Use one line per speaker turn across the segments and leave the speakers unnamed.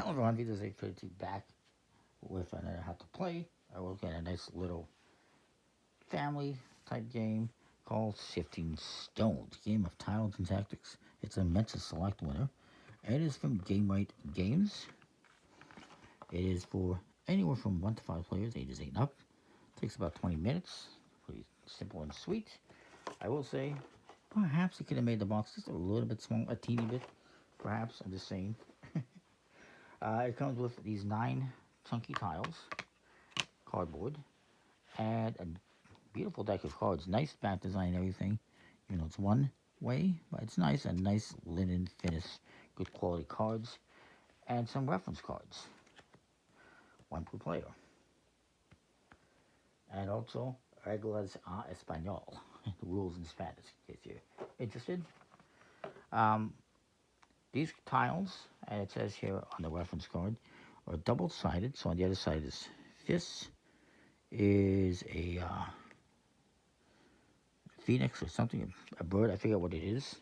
Hello everyone, this is 832 back with another How to Play. I will get a nice little family type game called Shifting Stones, game of tiles and tactics. It's a Mensa Select winner. It is from GeriMan Games. It is for anywhere from 1 to 5 players, ages 8 and up. It takes about 20 minutes. Pretty simple and sweet. I will say, perhaps it could have made the box just a little bit small, a teeny bit. Perhaps, I'm just saying. It comes with these 9 chunky tiles, cardboard, and a beautiful deck of cards. Nice back design and everything. You know, it's one way, but it's nice. And nice linen finish, good quality cards, and some reference cards. 1 per player. And also, reglas a español. The rules in Spanish, in case you're interested. These tiles, and it says here on the reference card, are double-sided. So on the other side is this is a phoenix or something, a bird. I forget what it is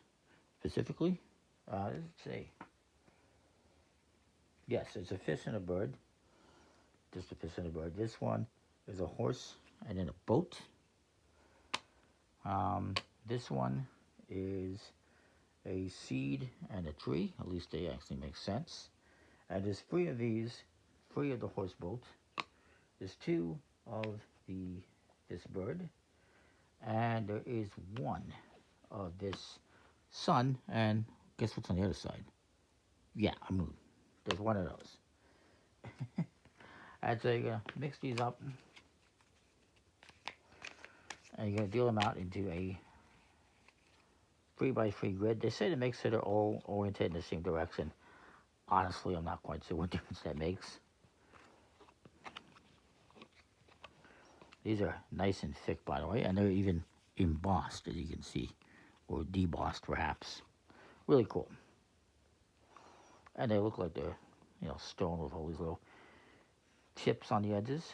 specifically. Let's say, yes, it's a fish and a bird. Just a fish and a bird. This one is a horse and then a boat. This one is a seed and a tree. At least they actually make sense. And there's 3 of these, 3 of the horse boat. There's 2 of this bird, and there is 1 of this sun. And guess what's on the other side? Yeah, a moon. There's 1 of those. And so you're gonna mix these up, and you're gonna deal them out into a 3x3 grid. They say to make sure they're all oriented in the same direction. Honestly, I'm not quite sure what difference that makes. These are nice and thick, by the way, and they're even embossed, as you can see, or debossed, perhaps. Really cool. And they look like they're, you know, stone with all these little chips on the edges.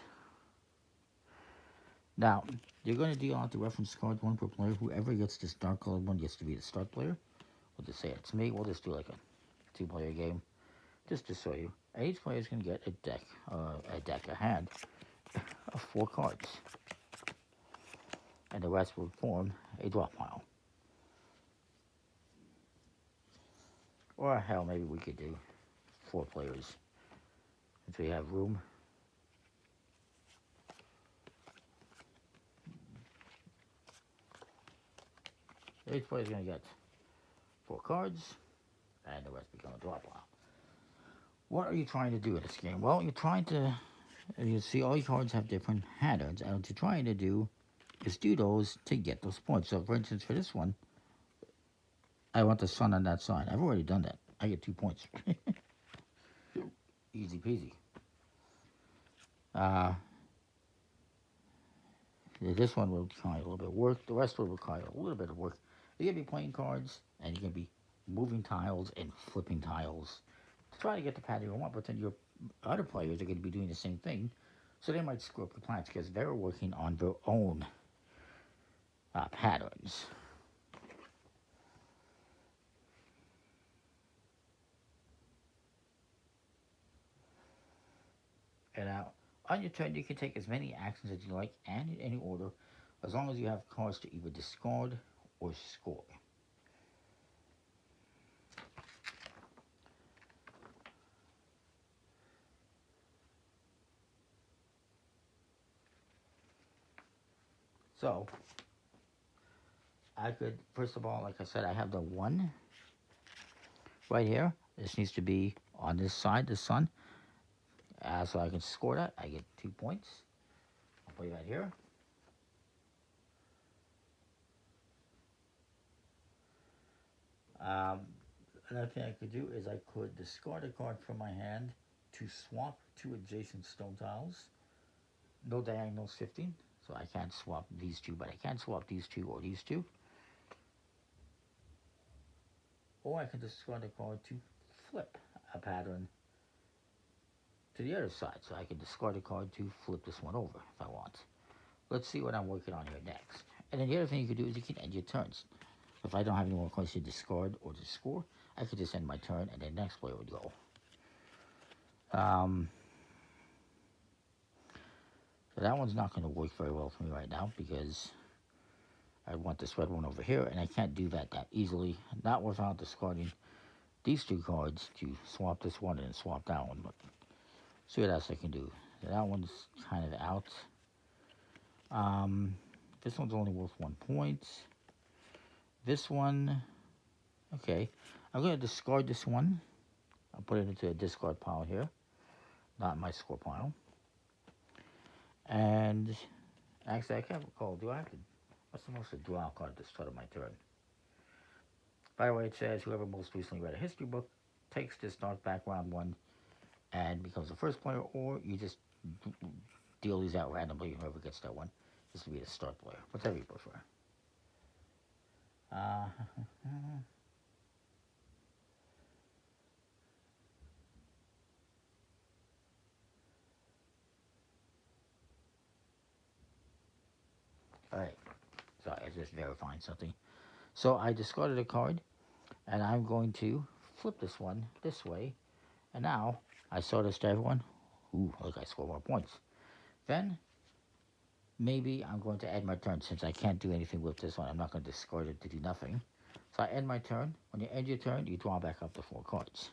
Now, you're going to deal out the reference cards, 1 per player. Whoever gets this dark colored one gets to be the start player. We'll just say it's me. We'll just do like a 2-player game, just to show you. And each player is going to get a hand of 4 cards. And the rest will form a drop pile. Or hell, maybe we could do 4 players, if we have room. Each player is going to get 4 cards, and the rest become a drop pile. What are you trying to do in this game? Well, you're trying to, you see all your cards have different patterns, and what you're trying to do is do those to get those points. So, for instance, for this one, I want the sun on that side. I've already done that. I get 2 points. Easy peasy. This one will require a little bit of work. The rest will require a little bit of work. You're going to be playing cards, and you're going to be moving tiles and flipping tiles to try to get the pattern you want, but then your other players are going to be doing the same thing, so they might screw up the plans because they're working on their own patterns. And now, on your turn, you can take as many actions as you like and in any order, as long as you have cards to either discard or score. So, I could, first of all, like I said, I have the 1 right here. This needs to be on this side, the sun. So I can score that. I get 2 points. I'll put that here. Another thing I could do is I could discard a card from my hand to swap 2 adjacent stone tiles. No diagonal shifting, so I can't swap these 2, but I can swap these 2 or these 2. Or I can discard a card to flip a pattern to the other side. So I can discard a card to flip this one over if I want. Let's see what I'm working on here next. And then the other thing you can do is you can end your turns. If I don't have any more cards to discard or to score, I could just end my turn and the next player would go. Um, so that one's not going to work very well for me right now because I want this red one over here, and I can't do that easily, not without discarding these two cards to swap this one and swap that one. But see what else I can do. So that one's kind of out. This one's only worth 1 point. This one, okay. I'm going to discard this one. I'll put it into a discard pile here, not my score pile. And actually, I can't recall. Do I have to? I'm supposed to draw a card at the start of my turn. By the way, it says whoever most recently read a history book takes this start back round 1 and becomes the first player, or you just deal these out randomly. Whoever gets that one is to be the start player, whatever you prefer. Alright, sorry, I was just verifying something. So I discarded a card, and I'm going to flip this one this way, and now I saw this to everyone. Ooh, look, I score more points. Then, maybe I'm going to end my turn since I can't do anything with this one. I'm not going to discard it to do nothing. So I end my turn. When you end your turn, you draw back up to 4 cards.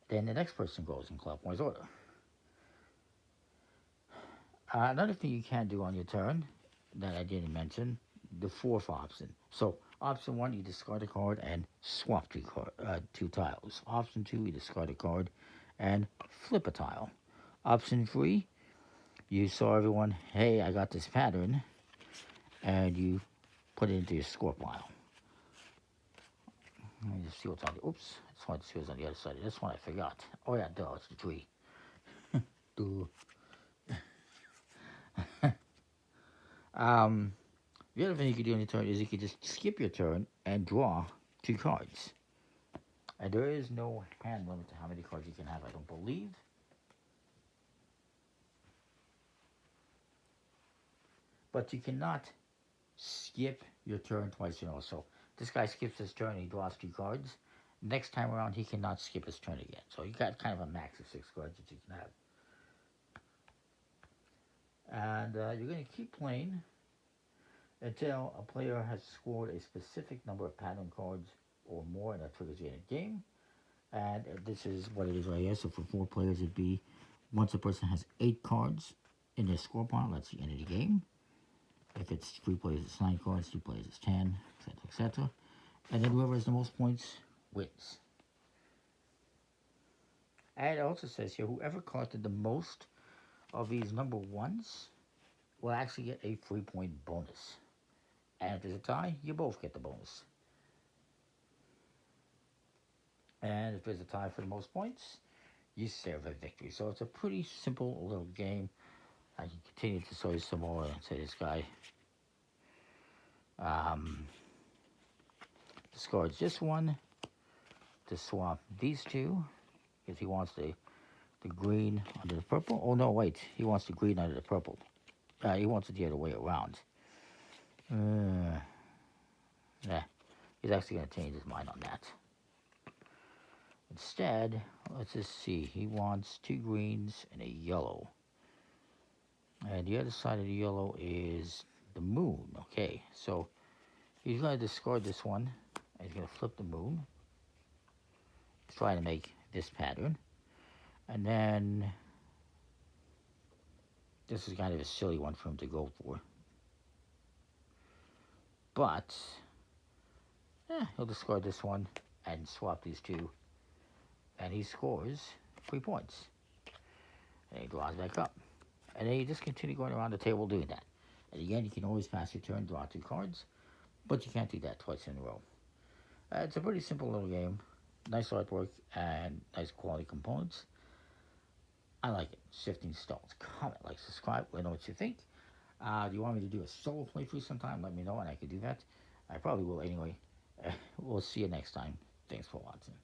Then the next person goes in clockwise order. Another thing you can do on your turn that I didn't mention, the fourth option. So option 1, you discard a card and swap two tiles. Option 2, you discard a card and flip a tile. Option 3, you saw everyone, hey, I got this pattern, and you put it into your score pile. Let me just see what's on the, oops, I just wanted to see what's on the other side of this one, I forgot. Oh yeah, duh, it's the tree. The other thing you can do on your turn is you can just skip your turn and draw 2 cards. And there is no hand limit to how many cards you can have, I don't believe. But you cannot skip your turn twice in a row. So this guy skips his turn and he draws 2 cards. Next time around, he cannot skip his turn again. So you got kind of a max of 6 cards that you can have. And you're going to keep playing until a player has scored a specific number of pattern cards or more, and that triggers the end of the game. And this is what it is right here. So for 4 players, it'd be once a person has 8 cards in their score pile, that's the end of the game. If it's 3 players, it's 9 cards, 2 players, it's 10, etc., etc. And then whoever has the most points wins. And it also says here, whoever collected the most of these number 1s will actually get a 3-point bonus. And if there's a tie, you both get the bonus. And if there's a tie for the most points, you serve a victory. So it's a pretty simple little game. I can continue to show you some more and say this guy discards this one to swap these 2 because he wants the green under the purple. Oh no, wait, he wants the green under the purple. He wants it the other way around. Yeah, he's actually going to change his mind on that. Instead, let's just see, he wants 2 greens and a yellow. And the other side of the yellow is the moon. Okay, so he's going to discard this one, and he's going to flip the moon. He's trying to make this pattern. And then, this is kind of a silly one for him to go for. But, he'll discard this one and swap these 2. And he scores 3 points. And he draws back up. And then you just continue going around the table doing that. And again, you can always pass your turn, draw 2 cards. But you can't do that twice in a row. It's a pretty simple little game. Nice artwork and nice quality components. I like it. Shifting Stones. Comment, like, subscribe. Let me know what you think. Do you want me to do a solo playthrough sometime? Let me know and I can do that. I probably will anyway. We'll see you next time. Thanks for watching.